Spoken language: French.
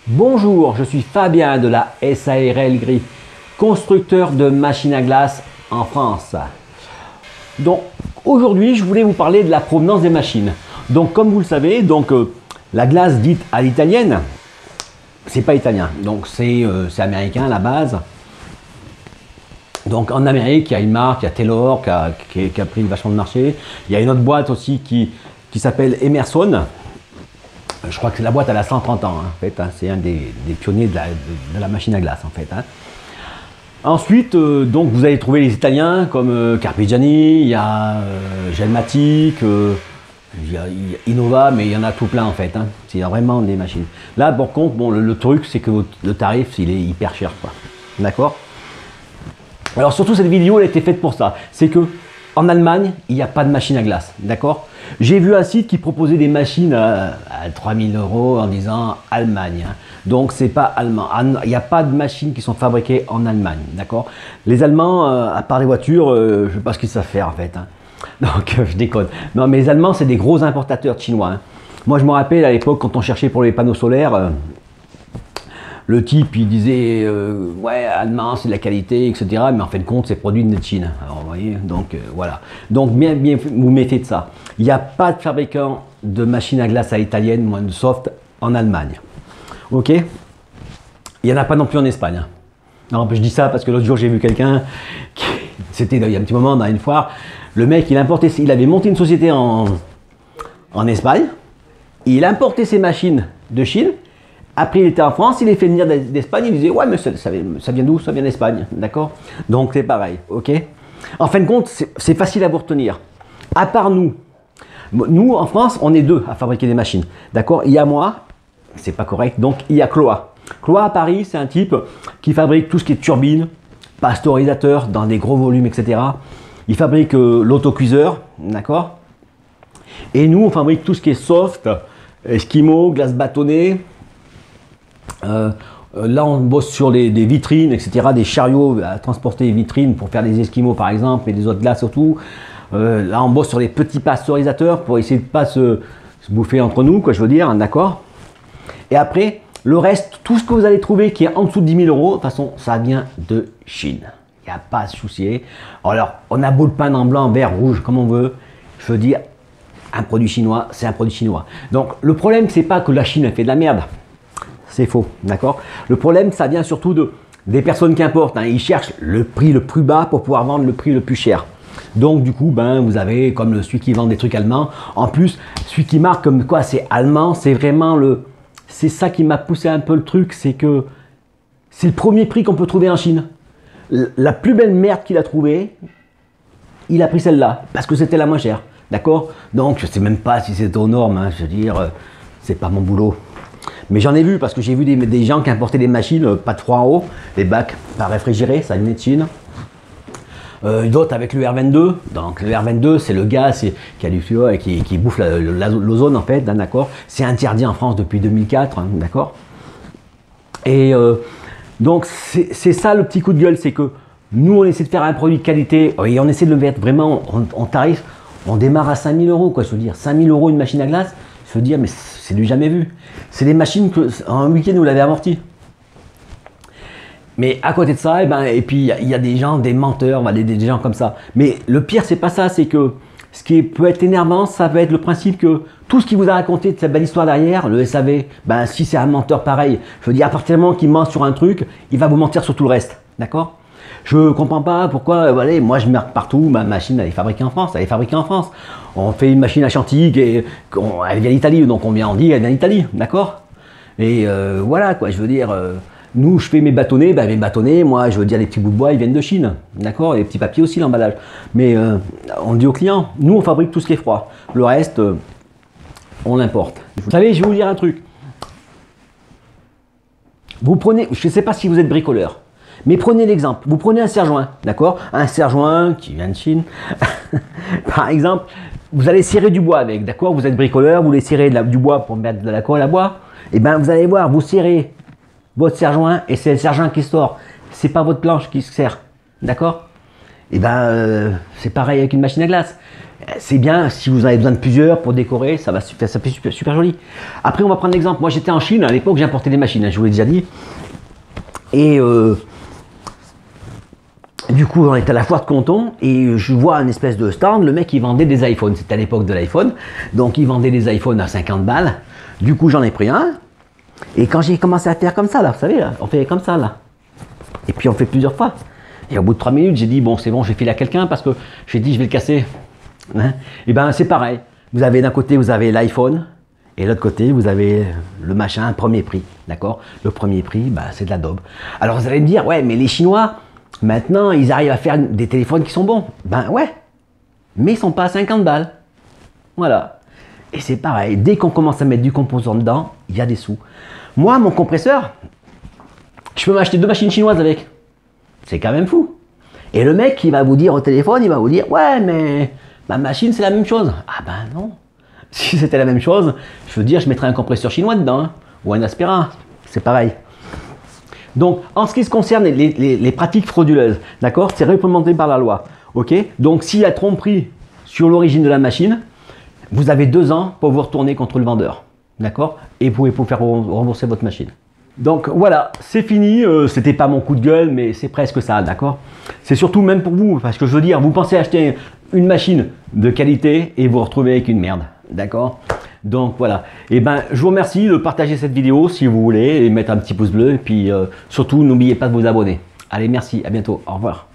Bonjour, je suis Fabien de la SARL Gris, constructeur de machines à glace en France. Donc aujourd'hui, je voulais vous parler de la provenance des machines. Donc comme vous le savez, la glace dite à l'italienne, c'est pas italien, donc c'est américain à la base. Donc en Amérique, il y a une marque, il y a Taylor qui a pris vachement de marché. Il y a une autre boîte aussi qui s'appelle Emerson. Je crois que la boîte elle a 130 ans, hein, en fait, hein, c'est un des pionniers de la machine à glace en fait. Hein. Ensuite, donc vous allez trouver les Italiens comme Carpigiani, il y a Gelmatic, il y a Innova, mais il y en a tout plein en fait. Hein. C'est vraiment des machines. Là, par contre, bon, le truc c'est que le tarif il est hyper cher, quoi. D'accord? Alors surtout cette vidéo elle a été faite pour ça. C'est que en Allemagne, il n'y a pas de machine à glace, d'accord? J'ai vu un site qui proposait des machines à 3000 € en disant Allemagne. Hein. Donc, c'est pas allemand. Il n'y a pas de machines qui sont fabriquées en Allemagne, d'accord? Les Allemands, à part les voitures, je ne sais pas ce qu'ils savent faire en fait. Hein. Donc, je déconne. Non, mais les Allemands, c'est des gros importateurs chinois. Hein. Moi, je me rappelle à l'époque, quand on cherchait pour les panneaux solaires, le type il disait ouais, allemand c'est de la qualité, etc. Mais en fin de compte c'est produit de Chine. Alors vous voyez, donc voilà. Donc bien vous méfiez de ça. Il n'y a pas de fabricant de machines à glace à l'italienne, moins de soft, en Allemagne. Ok. Il n'y en a pas non plus en Espagne. Hein. Non, je dis ça parce que l'autre jour j'ai vu quelqu'un, c'était il y a un petit moment dans une foire, le mec il avait monté une société en Espagne, il importait ses machines de Chine. Après, il était en France, il les fait venir d'Espagne, il disait ouais, mais ça vient d'où? Ça vient d'Espagne, d'accord? Donc c'est pareil, ok? En fin de compte, c'est facile à vous retenir. À part nous, en France, on est deux à fabriquer des machines, d'accord? Il y a moi, c'est pas correct, donc il y a Cloa. Cloa à Paris, c'est un type qui fabrique tout ce qui est turbine, pasteurisateur dans des gros volumes, etc. Il fabrique l'autocuiseur, d'accord? Et nous, on fabrique tout ce qui est soft, esquimaux, glace bâtonnée. Là on bosse sur des vitrines, etc., des chariots à transporter les vitrines pour faire des esquimaux par exemple et des autres glaces surtout. Là on bosse sur les petits pasteurisateurs pour essayer de ne pas se bouffer entre nous, quoi, je veux dire, hein, d'accord. Et après le reste, tout ce que vous allez trouver qui est en dessous de 10 000 €, de toute façon ça vient de Chine, il n'y a pas à se soucier. Alors on a beau le peindre en blanc, vert, rouge comme on veut, je veux dire un produit chinois c'est un produit chinois. Donc le problème c'est pas que la Chine elle fait de la merde. C'est faux, d'accord? Le problème, ça vient surtout des personnes qui importent. Hein. Ils cherchent le prix le plus bas pour pouvoir vendre le prix le plus cher. Donc, du coup, vous avez comme celui qui vend des trucs allemands. En plus, celui qui marque comme quoi c'est allemand, c'est vraiment c'est ça qui m'a poussé un peu le truc, c'est que c'est le premier prix qu'on peut trouver en Chine. La plus belle merde qu'il a trouvée, il a pris celle-là, parce que c'était la moins chère, d'accord? Donc, je ne sais même pas si c'est aux normes, hein. Je veux dire, c'est pas mon boulot. Mais j'en ai vu parce que j'ai vu des gens qui importaient des machines, pas de froid en haut, des bacs pas réfrigérés, ça venait de Chine. D'autres avec le R22. Donc le R22 c'est le gaz qui a du fluor et qui bouffe l'ozone en fait, d'accord. C'est interdit en France depuis 2004, hein, d'accord. Et donc c'est ça le petit coup de gueule, c'est que nous on essaie de faire un produit de qualité et on essaie de le mettre vraiment en tarif. On démarre à 5000 €, quoi, je veux dire, 5000 € une machine à glace. Je veux dire, mais c'est du jamais vu. C'est des machines que en un week-end vous l'avez amorti. Mais à côté de ça, et puis il y a des gens, des menteurs, des gens comme ça. Mais le pire, c'est pas ça, c'est que ce qui peut être énervant, ça va être le principe que tout ce qu'il vous a raconté de cette belle histoire derrière, le SAV, si c'est un menteur pareil, je veux dire, à partir du moment qu'il ment sur un truc, il va vous mentir sur tout le reste, d'accord? Je comprends pas pourquoi, voilà, moi je marque partout, ma machine elle est fabriquée en France, elle est fabriquée en France. On fait une machine à Chantilly, elle vient d'Italie, donc on dit elle vient d'Italie, d'accord? Et voilà quoi, je veux dire, nous je fais mes bâtonnets, moi je veux dire les petits bouts de bois ils viennent de Chine, d'accord? Les petits papiers aussi, l'emballage. Mais on dit aux clients, nous on fabrique tout ce qui est froid, le reste on l'importe. Vous savez, je vais vous dire un truc. Vous prenez, je ne sais pas si vous êtes bricoleur. Mais prenez l'exemple, vous prenez un serre-joint, d'accord? Un serre-joint qui vient de Chine, par exemple, vous allez serrer du bois avec, d'accord? Vous êtes bricoleur, vous voulez serrer du bois pour mettre de la colle à bois, et vous allez voir, vous serrez votre serre-joint et c'est le serre-joint qui sort, c'est pas votre planche qui se serre, d'accord? Et c'est pareil avec une machine à glace. C'est bien si vous en avez besoin de plusieurs pour décorer, ça fait super, super joli. Après, on va prendre l'exemple. Moi, j'étais en Chine à l'époque, j'importais des machines, hein, je vous l'ai déjà dit. Et du coup, on était à la foire de Canton et je vois un espèce de stand. Le mec, il vendait des iPhones. C'était à l'époque de l'iPhone. Donc, il vendait des iPhones à 50 balles. Du coup, j'en ai pris un. Et quand j'ai commencé à faire comme ça, là, vous savez, là, on fait comme ça, là. Et puis, on fait plusieurs fois. Et au bout de 3 minutes, j'ai dit, bon, c'est bon, j'ai filé à quelqu'un parce que j'ai dit, je vais le casser. Hein, et ben, c'est pareil. Vous avez d'un côté, vous avez l'iPhone. Et de l'autre côté, vous avez le machin premier prix. D'accord? Le premier prix, bah, c'est de la daube. Alors, vous allez me dire, ouais, mais les Chinois, maintenant, ils arrivent à faire des téléphones qui sont bons. Ben ouais, mais ils ne sont pas à 50 balles. Voilà. Et c'est pareil, dès qu'on commence à mettre du composant dedans, il y a des sous. Moi, mon compresseur, je peux m'acheter 2 machines chinoises avec. C'est quand même fou. Et le mec, il va vous dire au téléphone, il va vous dire, ouais, mais ma machine, c'est la même chose. Ah ben non. Si c'était la même chose, je veux dire, je mettrais un compresseur chinois dedans, hein, ou un Aspera. C'est pareil. Donc, en ce qui se concerne les pratiques frauduleuses, d'accord, c'est réglementé par la loi. Ok. Donc, s'il y a tromperie sur l'origine de la machine, vous avez 2 ans pour vous retourner contre le vendeur. D'accord. Et vous pouvez faire rembourser votre machine. Donc voilà, c'est fini. C'était pas mon coup de gueule, mais c'est presque ça, d'accord. C'est surtout même pour vous, parce que je veux dire, vous pensez acheter une machine de qualité et vous retrouvez avec une merde, d'accord. Donc voilà, et ben je vous remercie de partager cette vidéo si vous voulez et mettre un petit pouce bleu et puis surtout n'oubliez pas de vous abonner. Allez, merci, à bientôt, au revoir.